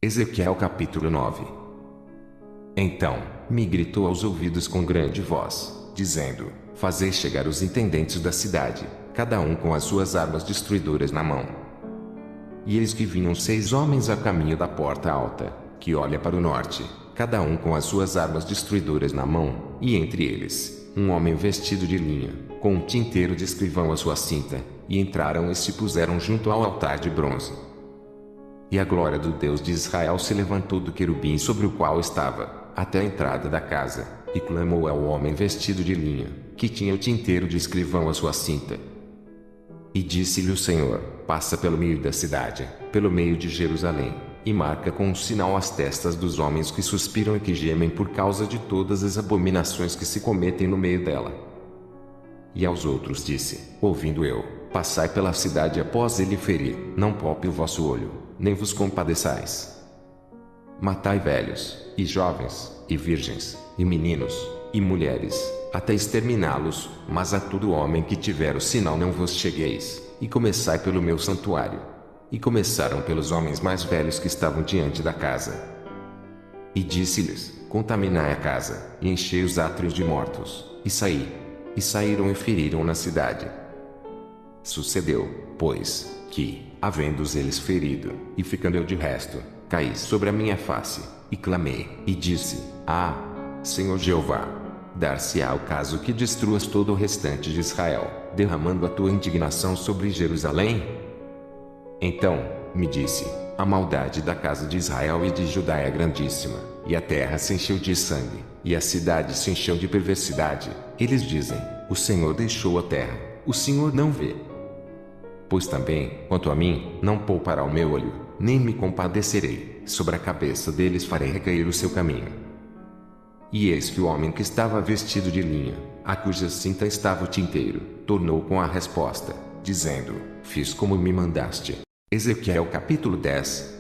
Ezequiel capítulo 9. Então me gritou aos ouvidos com grande voz, dizendo: Fazei chegar os intendentes da cidade, cada um com as suas armas destruidoras na mão. E eis que vinham 6 homens a caminho da porta alta, que olha para o norte, cada um com as suas armas destruidoras na mão, e entre eles, um homem vestido de linho, com um tinteiro de escrivão à sua cinta, e entraram e se puseram junto ao altar de bronze. E a glória do Deus de Israel se levantou do querubim sobre o qual estava, até a entrada da casa, e clamou ao homem vestido de linho, que tinha o tinteiro de escrivão à sua cinta. E disse-lhe o Senhor: Passa pelo meio da cidade, pelo meio de Jerusalém, e marca com um sinal as testas dos homens que suspiram e que gemem por causa de todas as abominações que se cometem no meio dela. E aos outros disse, ouvindo eu: Passai pela cidade após ele ferir, não poupe o vosso olho, nem vos compadeçais. Matai velhos, e jovens, e virgens, e meninos, e mulheres, até exterminá-los, mas a todo homem que tiver o sinal não vos chegueis, e começai pelo meu santuário. E começaram pelos homens mais velhos que estavam diante da casa. E disse-lhes: Contaminai a casa, e enchei os átrios de mortos, e saí. E saíram e feriram na cidade. Sucedeu, pois, que, havendo-os eles ferido, e ficando eu de resto, caí sobre a minha face, e clamei, e disse: Ah, Senhor Jeová, dar-se-á o caso que destruas todo o restante de Israel, derramando a tua indignação sobre Jerusalém? Então me disse: A maldade da casa de Israel e de Judá é grandíssima, e a terra se encheu de sangue, e a cidade se encheu de perversidade. Eles dizem: O Senhor deixou a terra, o Senhor não vê. Pois também, quanto a mim, não poupará o meu olho, nem me compadecerei, sobre a cabeça deles farei recair o seu caminho. E eis que o homem que estava vestido de linho, a cuja cinta estava o tinteiro, tornou com a resposta, dizendo: Fiz como me mandaste. Ezequiel capítulo 10.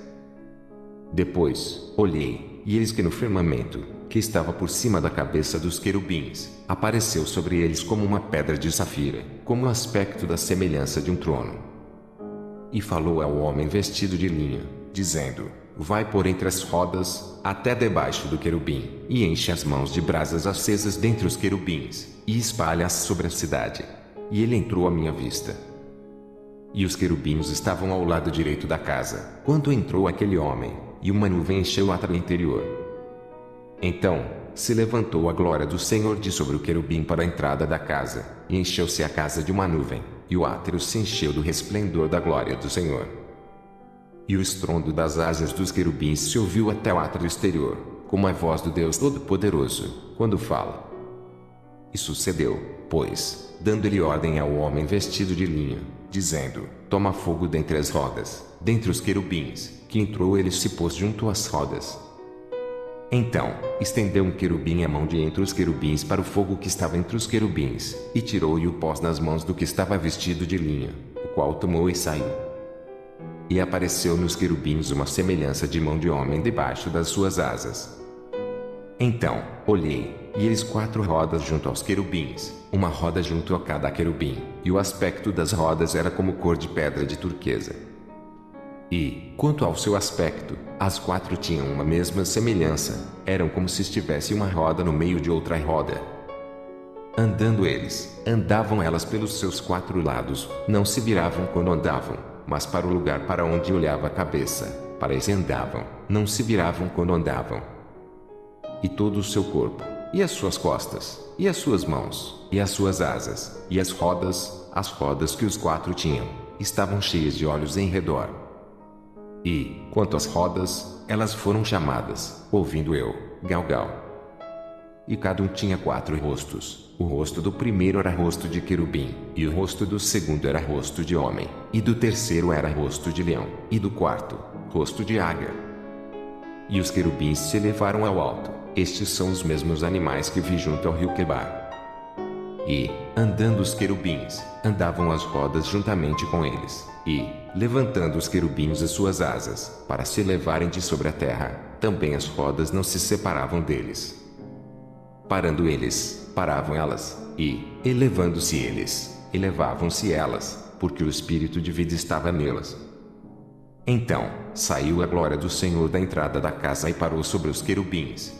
Depois, olhei, e eis que no firmamento, que estava por cima da cabeça dos querubins, apareceu sobre eles como uma pedra de safira, como o aspecto da semelhança de um trono. E falou ao homem vestido de linho, dizendo: Vai por entre as rodas, até debaixo do querubim, e enche as mãos de brasas acesas dentre os querubins, e espalha-as sobre a cidade. E ele entrou à minha vista. E os querubins estavam ao lado direito da casa, quando entrou aquele homem, e uma nuvem encheu o átrio interior. Então se levantou a glória do Senhor de sobre o querubim para a entrada da casa, e encheu-se a casa de uma nuvem, e o átrio se encheu do resplendor da glória do Senhor. E o estrondo das asas dos querubins se ouviu até o átrio exterior, como a voz do Deus Todo-Poderoso, quando fala. E sucedeu, pois, dando-lhe ordem ao homem vestido de linho, dizendo: Toma fogo dentre as rodas, dentre os querubins, que entrou ele se pôs junto às rodas. Então estendeu um querubim a mão de entre os querubins para o fogo que estava entre os querubins, e tirou-e o pós nas mãos do que estava vestido de linho, o qual tomou e saiu. E apareceu nos querubins uma semelhança de mão de homem debaixo das suas asas. Então olhei, e eis 4 rodas junto aos querubins, uma roda junto a cada querubim, e o aspecto das rodas era como cor de pedra de turquesa. E, quanto ao seu aspecto, as 4 tinham uma mesma semelhança, eram como se estivesse uma roda no meio de outra roda. Andando eles, andavam elas pelos seus 4 lados, não se viravam quando andavam, mas para o lugar para onde olhava a cabeça, para esse andavam, não se viravam quando andavam. E todo o seu corpo, e as suas costas, e as suas mãos, e as suas asas, e as rodas que os 4 tinham, estavam cheias de olhos em redor. E, quanto às rodas, elas foram chamadas, ouvindo eu, Galgal. E cada um tinha 4 rostos. O rosto do primeiro era rosto de querubim, e o rosto do segundo era rosto de homem, e do terceiro era rosto de leão, e do quarto, rosto de águia. E os querubins se elevaram ao alto. Estes são os mesmos animais que vi junto ao rio Quebar. E, andando os querubins, andavam as rodas juntamente com eles, e, levantando os querubins as suas asas, para se elevarem de sobre a terra, também as rodas não se separavam deles. Parando eles, paravam elas, e, elevando-se eles, elevavam-se elas, porque o espírito de vida estava nelas. Então, saiu a glória do Senhor da entrada da casa e parou sobre os querubins.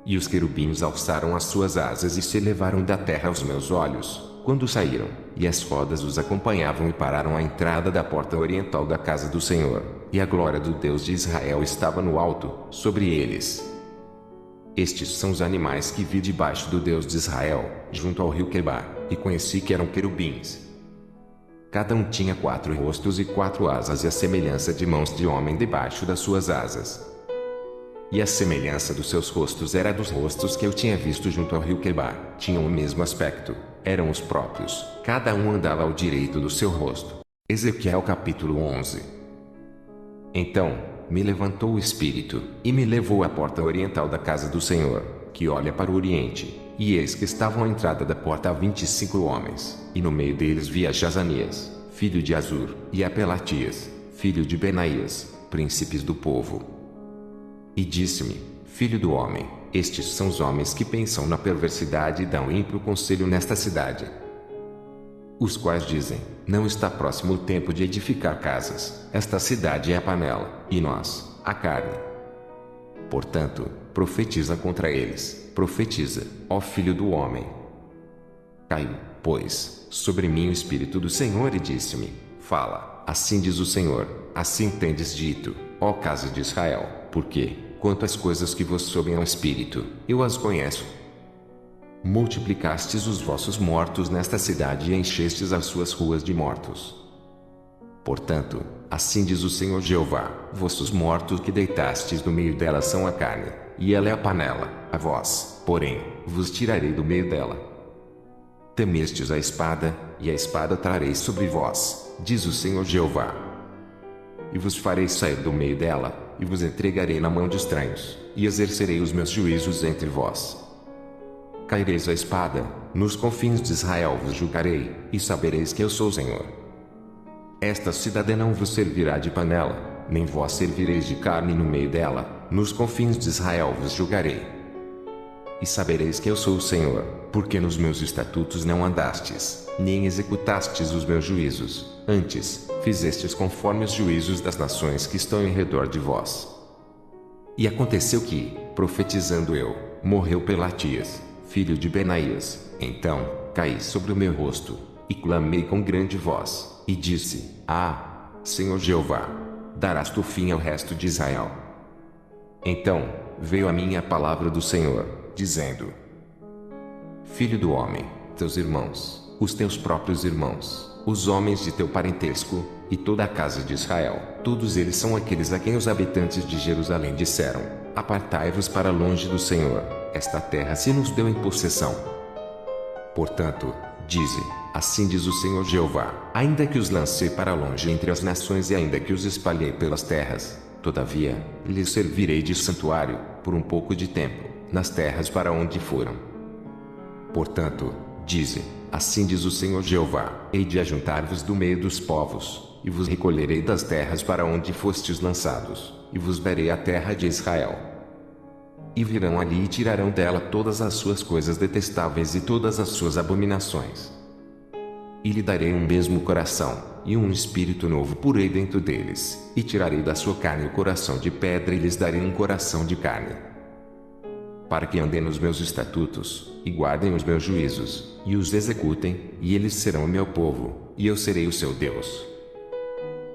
E os querubins alçaram as suas asas e se elevaram da terra aos meus olhos, quando saíram, e as rodas os acompanhavam e pararam à entrada da porta oriental da casa do Senhor, e a glória do Deus de Israel estava no alto, sobre eles. Estes são os animais que vi debaixo do Deus de Israel, junto ao rio Quebar, e conheci que eram querubins. Cada um tinha 4 rostos e 4 asas e a semelhança de mãos de homem debaixo das suas asas. E a semelhança dos seus rostos era dos rostos que eu tinha visto junto ao rio Quebar, tinham o mesmo aspecto, eram os próprios, cada um andava ao direito do seu rosto. Ezequiel capítulo 11. Então, me levantou o Espírito, e me levou à porta oriental da casa do Senhor, que olha para o oriente, e eis que estavam à entrada da porta 25 homens, e no meio deles vi a Jazanias, filho de Azur, e a Pelatias, filho de Benaías, príncipes do povo. E disse-me: Filho do homem, estes são os homens que pensam na perversidade e dão ímpio conselho nesta cidade. Os quais dizem: não está próximo o tempo de edificar casas, esta cidade é a panela, e nós, a carne. Portanto, profetiza contra eles, profetiza, ó filho do homem. Caiu, pois, sobre mim o Espírito do Senhor e disse-me: fala, assim diz o Senhor, assim tendes dito, ó casa de Israel, porque, quanto às coisas que vos sobem ao Espírito, eu as conheço. Multiplicastes os vossos mortos nesta cidade e enchestes as suas ruas de mortos. Portanto, assim diz o Senhor Jeová, vossos mortos que deitastes no meio dela são a carne, e ela é a panela, a vós, porém, vos tirarei do meio dela. Temestes a espada, e a espada trarei sobre vós, diz o Senhor Jeová. E vos farei sair do meio dela, e vos entregarei na mão de estranhos, e exercerei os meus juízos entre vós. Caireis a espada, nos confins de Israel vos julgarei, e sabereis que eu sou o Senhor. Esta cidade não vos servirá de panela, nem vós servireis de carne no meio dela, nos confins de Israel vos julgarei. E sabereis que eu sou o Senhor, porque nos meus estatutos não andastes, nem executastes os meus juízos, antes, fizestes conforme os juízos das nações que estão em redor de vós. E aconteceu que, profetizando eu, morreu Pelatias, filho de Benaías. Então, caí sobre o meu rosto, e clamei com grande voz, e disse: Ah, Senhor Jeová, darás tu fim ao resto de Israel. Então, veio a mim a palavra do Senhor, dizendo: Filho do homem, teus irmãos, os teus próprios irmãos, os homens de teu parentesco, e toda a casa de Israel, todos eles são aqueles a quem os habitantes de Jerusalém disseram: Apartai-vos para longe do Senhor, esta terra se nos deu em possessão. Portanto, dize: assim diz o Senhor Jeová, ainda que os lancei para longe entre as nações e ainda que os espalhei pelas terras, todavia, lhes servirei de santuário, por um pouco de tempo, nas terras para onde foram. Portanto, dize: assim diz o Senhor Jeová, hei de ajuntar-vos do meio dos povos, e vos recolherei das terras para onde fostes lançados, e vos darei a terra de Israel. E virão ali e tirarão dela todas as suas coisas detestáveis e todas as suas abominações. E lhe darei um mesmo coração, e um espírito novo porei dentro deles, e tirarei da sua carne o coração de pedra e lhes darei um coração de carne. Para que andem nos meus estatutos, e guardem os meus juízos, e os executem, e eles serão o meu povo, e eu serei o seu Deus.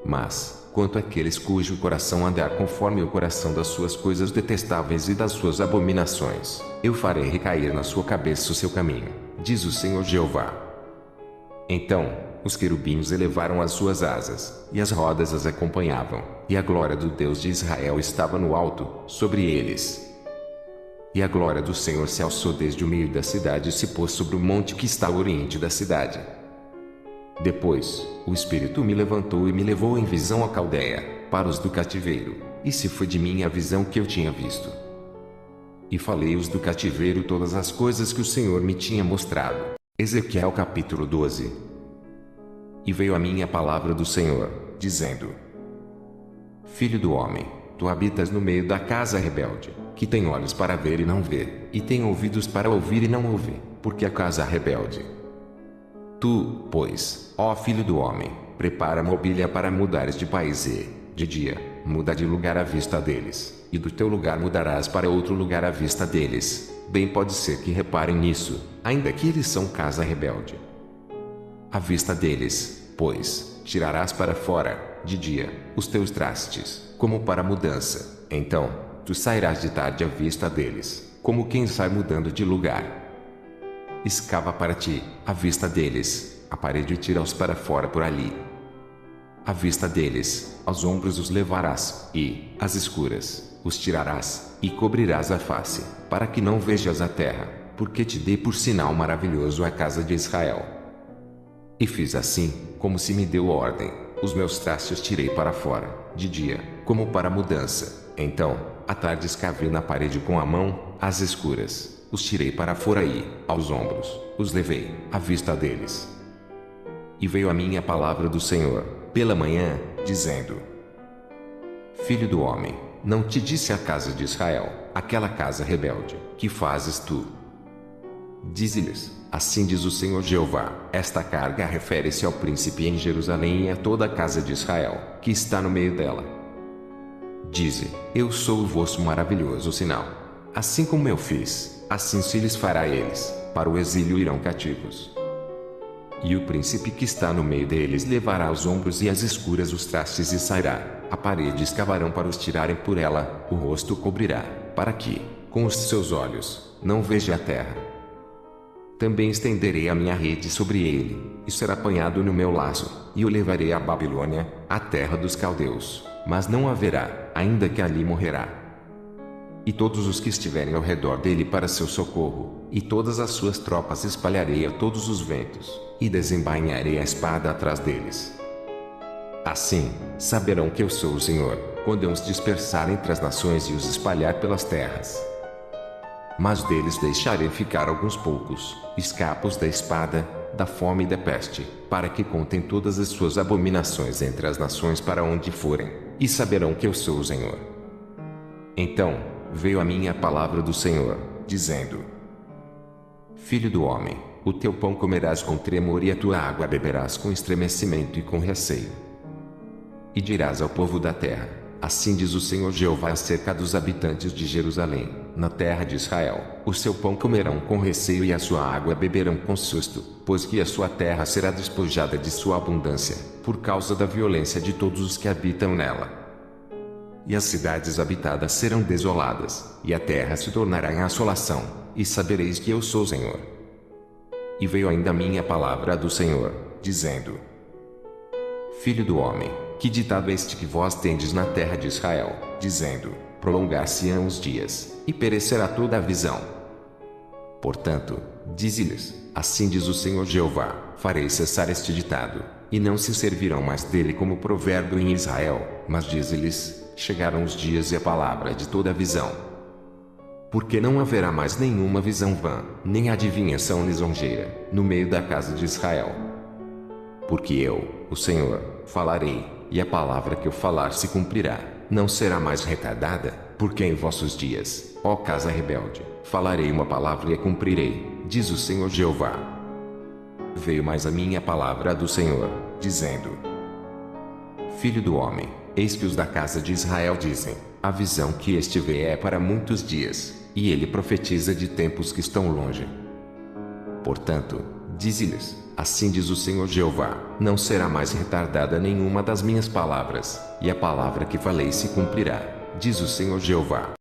Mas, quanto àqueles cujo coração andar conforme o coração das suas coisas detestáveis e das suas abominações, eu farei recair na sua cabeça o seu caminho, diz o Senhor Jeová. Então, os querubins elevaram as suas asas, e as rodas as acompanhavam, e a glória do Deus de Israel estava no alto, sobre eles. E a glória do Senhor se alçou desde o meio da cidade e se pôs sobre o monte que está ao oriente da cidade. Depois, o Espírito me levantou e me levou em visão à Caldeia, para os do cativeiro, e se foi de mim a visão que eu tinha visto. E falei-os do cativeiro todas as coisas que o Senhor me tinha mostrado. Ezequiel capítulo 12. E veio a mim a palavra do Senhor, dizendo: Filho do homem, tu habitas no meio da casa rebelde, que tem olhos para ver e não vê, e tem ouvidos para ouvir e não ouve, porque a casa rebelde. Tu, pois, ó filho do homem, prepara mobília para mudares de país e, de dia, muda de lugar à vista deles, e do teu lugar mudarás para outro lugar à vista deles. Bem pode ser que reparem nisso, ainda que eles são casa rebelde. À vista deles, pois, tirarás para fora, de dia, os teus trastes, como para mudança. Então, tu sairás de tarde à vista deles, como quem sai mudando de lugar. Escava para ti, à vista deles, a parede e tira-os para fora por ali. À vista deles, aos ombros os levarás, e, às escuras, os tirarás, e cobrirás a face, para que não vejas a terra, porque te dei por sinal maravilhoso a casa de Israel. E fiz assim, como se me deu ordem, os meus trastes tirei para fora, de dia, como para mudança. Então, à tarde escavei na parede com a mão, às escuras, os tirei para fora e, aos ombros, os levei, à vista deles. E veio a mim a palavra do Senhor, pela manhã, dizendo: Filho do homem, não te disse a casa de Israel, aquela casa rebelde, que fazes tu? Dize-lhes: assim diz o Senhor Jeová, esta carga refere-se ao príncipe em Jerusalém e a toda a casa de Israel, que está no meio dela. Dize: eu sou o vosso maravilhoso sinal. Assim como eu fiz, assim se lhes fará a eles, para o exílio irão cativos. E o príncipe que está no meio deles levará aos ombros e às escuras os trastes e sairá. A parede escavarão para os tirarem por ela, o rosto cobrirá, para que, com os seus olhos, não veja a terra. Também estenderei a minha rede sobre ele, e será apanhado no meu laço, e o levarei à Babilônia, a terra dos caldeus, mas não haverá, ainda que ali morrerá. E todos os que estiverem ao redor dele para seu socorro, e todas as suas tropas espalharei a todos os ventos, e desembainharei a espada atrás deles. Assim, saberão que eu sou o Senhor, quando eu os dispersar entre as nações e os espalhar pelas terras. Mas deles deixarei ficar alguns poucos, escapos da espada, da fome e da peste, para que contem todas as suas abominações entre as nações para onde forem, e saberão que eu sou o Senhor. Então, veio a mim a palavra do Senhor, dizendo: Filho do homem, o teu pão comerás com tremor e a tua água beberás com estremecimento e com receio. E dirás ao povo da terra: assim diz o Senhor Jeová acerca dos habitantes de Jerusalém, na terra de Israel: o seu pão comerão com receio e a sua água beberão com susto, pois que a sua terra será despojada de sua abundância, por causa da violência de todos os que habitam nela. E as cidades habitadas serão desoladas, e a terra se tornará em assolação, e sabereis que eu sou o Senhor. E veio ainda a mim a palavra do Senhor, dizendo: Filho do homem, que ditado é este que vós tendes na terra de Israel, dizendo: prolongar-se-ão os dias, e perecerá toda a visão. Portanto, dize-lhes: assim diz o Senhor Jeová, farei cessar este ditado, e não se servirão mais dele como provérbio em Israel, mas dize-lhes: chegaram os dias e a palavra de toda a visão. Porque não haverá mais nenhuma visão vã, nem adivinhação lisonjeira, no meio da casa de Israel. Porque eu, o Senhor, falarei, e a palavra que eu falar se cumprirá, não será mais retardada, porque em vossos dias, ó casa rebelde, falarei uma palavra e a cumprirei, diz o Senhor Jeová. Veio mais a mim a palavra do Senhor, dizendo: Filho do homem, eis que os da casa de Israel dizem: a visão que este vê é para muitos dias, e ele profetiza de tempos que estão longe. Portanto, dize-lhes: assim diz o Senhor Jeová, não será mais retardada nenhuma das minhas palavras, e a palavra que falei se cumprirá, diz o Senhor Jeová.